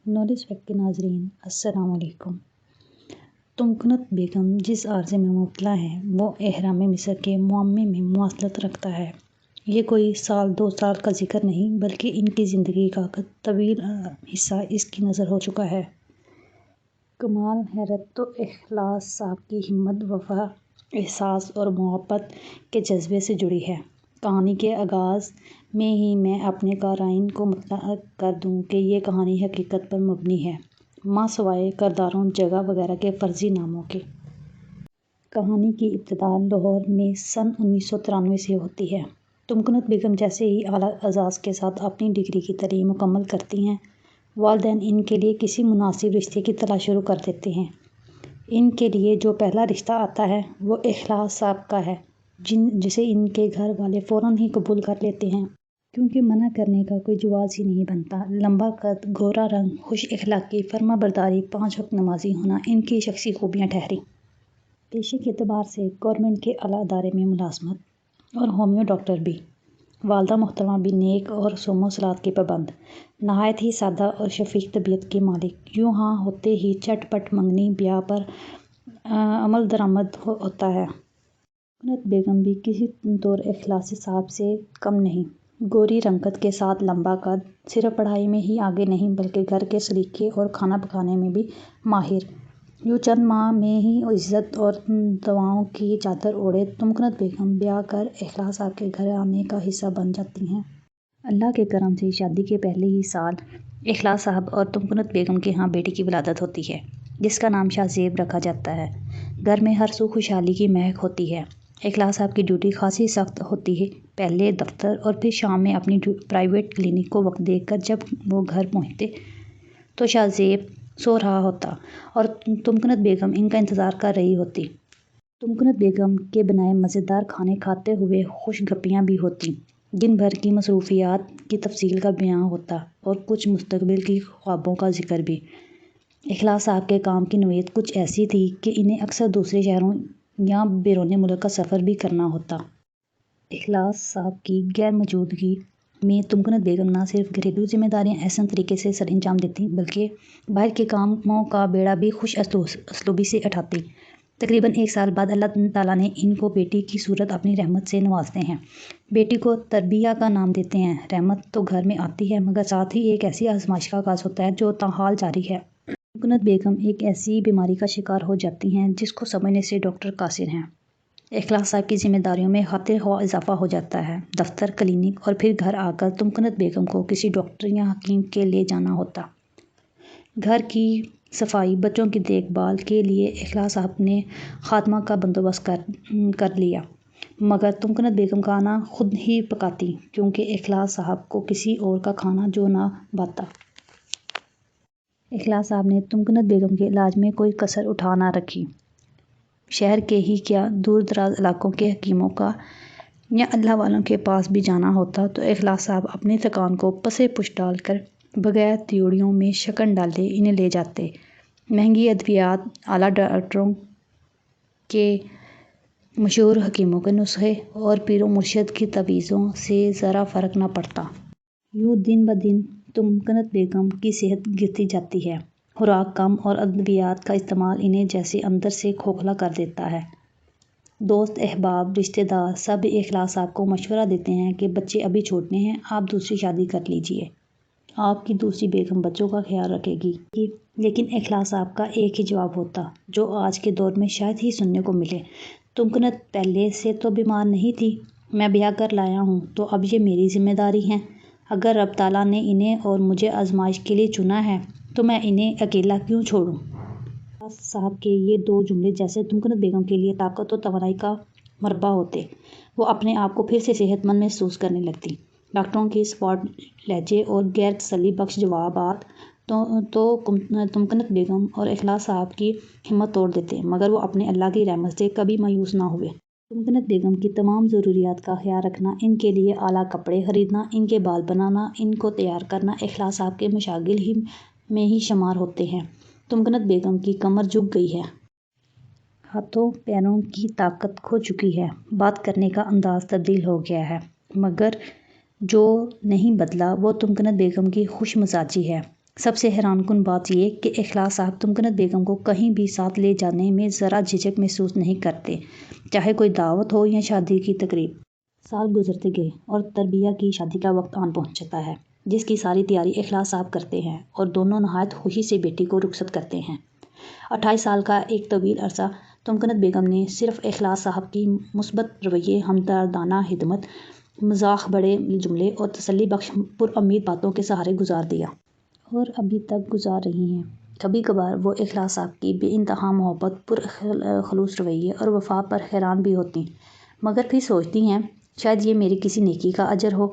Knowledge fact کے ناظرین السلام علیکم۔ تمکنت بیگم جس عارضے میں مبتلا ہیں وہ اہرام مصر کے معمے میں مواصلت رکھتا ہے۔ یہ کوئی سال 2 سال کا ذکر نہیں بلکہ ان کی زندگی کا طویل حصہ اس کی نظر ہو چکا ہے۔ کمال حیرت تو اخلاص صاحب کی ہمت، وفا، احساس اور محبت کے جذبے سے جڑی ہے۔ کہانی کے آغاز میں ہی میں اپنے قارئین کو مطلع کر دوں کہ یہ کہانی حقیقت پر مبنی ہے، ماں سوائے کرداروں، جگہ وغیرہ کے فرضی ناموں کے۔ کہانی کی ابتدا لاہور میں سن 1993 سے ہوتی ہے۔ تمکنت بیگم جیسے ہی اعلیٰ اعزاز کے ساتھ اپنی ڈگری کی تعلیم مکمل کرتی ہیں، والدین ان کے لیے کسی مناسب رشتے کی تلاش شروع کر دیتے ہیں۔ ان کے لیے جو پہلا رشتہ آتا ہے وہ اخلاص صاحب کا ہے، جسے ان کے گھر والے فوراً ہی قبول کر لیتے ہیں، کیونکہ منع کرنے کا کوئی جواز ہی نہیں بنتا۔ لمبا قد، گورا رنگ، خوش اخلاقی، فرما برداری، 5 وقت نمازی ہونا ان کی شخصی خوبیاں ٹھہریں۔ پیشے کے اعتبار سے گورنمنٹ کے اعلیٰ ادارے میں ملازمت اور ہومیو ڈاکٹر بھی۔ والدہ محترمہ بھی نیک اور صوم و صلوات کی پابند، نہایت ہی سادہ اور شفیق طبیعت کی مالک۔ یوں ہاں ہوتے ہی چٹ پٹ منگنی بیاہ پر عمل درآمد ہوتا ہے۔ تمکنت بیگم بھی کسی طور اخلاص صاحب سے کم نہیں۔ گوری رنگت کے ساتھ لمبا قد، صرف پڑھائی میں ہی آگے نہیں بلکہ گھر کے سلیقے اور کھانا پکانے میں بھی ماہر۔ یوں چند ماہ میں ہی عزت اور دعاؤں کی چادر اوڑھے تمکنت بیگم بیاہ کر اخلاص صاحب کے گھرانے کا حصہ بن جاتی ہیں۔ اللہ کے کرم سے شادی کے پہلے ہی سال اخلاص صاحب اور تمکنت بیگم کے ہاں بیٹی کی ولادت ہوتی ہے، جس کا نام شاہ زیب رکھا جاتا ہے۔ گھر میں ہر سو خوشحالی کی مہک ہوتی ہے۔ اخلاص صاحب کی ڈیوٹی خاصی سخت ہوتی ہے، پہلے دفتر اور پھر شام میں اپنی پرائیویٹ کلینک کو وقت دے کر جب وہ گھر پہنچتے تو شاہ زیب سو رہا ہوتا اور تمکنت بیگم ان کا انتظار کر رہی ہوتی۔ تمکنت بیگم کے بنائے مزیدار کھانے کھاتے ہوئے خوش گپیاں بھی ہوتیں، دن بھر کی مصروفیات کی تفصیل کا بیان ہوتا اور کچھ مستقبل کی خوابوں کا ذکر بھی۔ اخلاص صاحب کے کام کی نوعیت کچھ ایسی تھی کہ انہیں اکثر دوسرے شہروں یا بیرون ملک کا سفر بھی کرنا ہوتا۔ اخلاص صاحب کی غیر موجودگی میں تمکنت بیگم نہ صرف گھریلو ذمہ داریاں احسن طریقے سے سر انجام دیتیں بلکہ باہر کے کاموں کا بیڑا بھی خوش اسلوبی سے اٹھاتیں۔ تقریباً 1 سال بعد اللہ تعالیٰ نے ان کو بیٹی کی صورت اپنی رحمت سے نوازتے ہیں۔ بیٹی کو تربیہ کا نام دیتے ہیں۔ رحمت تو گھر میں آتی ہے مگر ساتھ ہی ایک ایسی آزمائش کا آغاز ہوتا ہے جو تاحال جاری ہے۔ تمکنت بیگم ایک ایسی بیماری کا شکار ہو جاتی ہیں جس کو سمجھنے سے ڈاکٹر قاصر ہیں۔ اخلاص صاحب کی ذمہ داریوں میں خاطر خواہ اضافہ ہو جاتا ہے۔ دفتر، کلینک اور پھر گھر آ کر تمکنت بیگم کو کسی ڈاکٹر یا حکیم کے لے جانا ہوتا۔ گھر کی صفائی، بچوں کی دیکھ بھال کے لیے اخلاص صاحب نے خادمہ کا بندوبست کر لیا، مگر تمکنت بیگم کھانا خود ہی پکاتیں کیونکہ اخلاص صاحب کو کسی اور کا کھانا جو نہ بھاتا۔ اخلاص صاحب نے تمکنت بیگم کے علاج میں کوئی کسر اٹھا نہ رکھی۔ شہر کے ہی کیا دور دراز علاقوں کے حکیموں کا یا اللہ والوں کے پاس بھی جانا ہوتا تو اخلاص صاحب اپنی تھکان کو پسِ پش ڈال کر بغیر تیوڑیوں میں شکن ڈالے انہیں لے جاتے۔ مہنگی ادویات، اعلیٰ ڈاکٹروں کے مشہور حکیموں کے نسخے اور پیر و مرشد کی تعویذوں سے ذرا فرق نہ پڑتا۔ یوں دن بدن تمکنت بیگم کی صحت گرتی جاتی ہے۔ خوراک کم اور ادویات کا استعمال انہیں جیسے اندر سے کھوکھلا کر دیتا ہے۔ دوست احباب، رشتہ دار سب اخلاص صاحب کو مشورہ دیتے ہیں کہ بچے ابھی چھوٹے ہیں، آپ دوسری شادی کر لیجیے، آپ کی دوسری بیگم بچوں کا خیال رکھے گی۔ لیکن اخلاص صاحب کا ایک ہی جواب ہوتا جو آج کے دور میں شاید ہی سننے کو ملے: تمکنت پہلے سے تو بیمار نہیں تھی، میں بیاہ کر لایا ہوں تو اب یہ میری ذمہ داری ہے۔ اگر رب تعالیٰ نے انہیں اور مجھے آزمائش کے لیے چنا ہے تو میں انہیں اکیلا کیوں چھوڑوں؟ اخلاص صاحب کے یہ 2 جملے جیسے تمکنت بیگم کے لیے طاقت و توانائی کا مربع ہوتے۔ وہ اپنے آپ کو پھر سے صحت مند محسوس کرنے لگتی۔ ڈاکٹروں کے سپاٹ لہجے اور غیر تسلی بخش جوابات تو تمکنت بیگم اور اخلاص صاحب کی ہمت توڑ دیتے، مگر وہ اپنے اللہ کی رحمت سے کبھی مایوس نہ ہوئے۔ تمکنت بیگم کی تمام ضروریات کا خیال رکھنا، ان کے لیے اعلیٰ کپڑے خریدنا، ان کے بال بنانا، ان کو تیار کرنا اخلاص صاحب کے مشاغل ہی میں ہی شمار ہوتے ہیں۔ تمکنت بیگم کی کمر جھک گئی ہے۔ ہاتھوں پیروں کی طاقت کھو چکی ہے۔ بات کرنے کا انداز تبدیل ہو گیا ہے، مگر جو نہیں بدلا وہ تمکنت بیگم کی خوش مزاجی ہے۔ سب سے حیران کن بات یہ کہ اخلاص صاحب تمکنت بیگم کو کہیں بھی ساتھ لے جانے میں ذرا جھجک محسوس نہیں کرتے، چاہے کوئی دعوت ہو یا شادی کی تقریب۔ سال گزرتے گئے اور تربیہ کی شادی کا وقت آن پہنچتا ہے، جس کی ساری تیاری اخلاص صاحب کرتے ہیں اور دونوں نہایت خوشی سے بیٹی کو رخصت کرتے ہیں۔ 28 سال کا ایک طویل عرصہ تمکنت بیگم نے صرف اخلاص صاحب کی مثبت رویے، ہمدردانہ خدمت، مزاح بڑے جملے اور تسلی بخش پرامید باتوں کے سہارے گزار دیا، اور ابھی تک گزار رہی ہیں۔ کبھی کبھار وہ اخلاص صاحب کی بے انتہا محبت، پرخلوص رویے اور وفا پر حیران بھی ہوتی، مگر پھر سوچتی ہیں شاید یہ میری کسی نیکی کا اجر ہو۔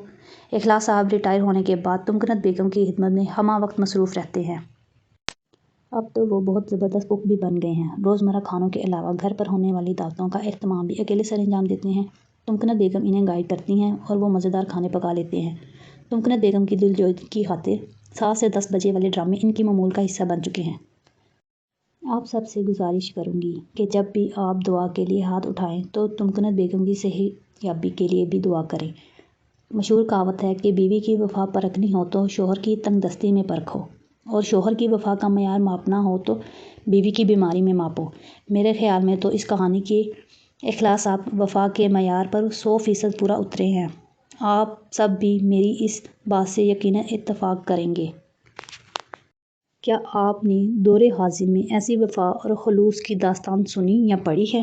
اخلاص صاحب ریٹائر ہونے کے بعد تمکنت بیگم کی خدمت میں ہمہ وقت مصروف رہتے ہیں۔ اب تو وہ بہت زبردست کک بھی بن گئے ہیں۔ روزمرہ کھانوں کے علاوہ گھر پر ہونے والی دعوتوں کا اہتمام بھی اکیلے سر انجام دیتے ہیں۔ تمکنت بیگم انہیں گائیڈ کرتی ہیں اور وہ مزیدار کھانے پکا لیتے ہیں۔ تمکنت بیگم کی دلجوئی کی خاطر 7 سے 10 بجے والے ڈرامے ان کی معمول کا حصہ بن چکے ہیں۔ آپ سب سے گزارش کروں گی کہ جب بھی آپ دعا کے لیے ہاتھ اٹھائیں تو تمکنت بیگم کی صحت یابی کے لیے بھی دعا کریں۔ مشہور کہاوت ہے کہ بیوی کی وفا پرکھنی ہو تو شوہر کی تنگ دستی میں پرکھو، اور شوہر کی وفا کا معیار ماپنا ہو تو بیوی کی بیماری میں ماپو۔ میرے خیال میں تو اس کہانی کے اخلاص صاحب وفا کے معیار پر 100% پورا اترے ہیں۔ آپ سب بھی میری اس بات سے یقیناً اتفاق کریں گے۔ کیا آپ نے دور حاضر میں ایسی وفا اور خلوص کی داستان سنی یا پڑھی ہے؟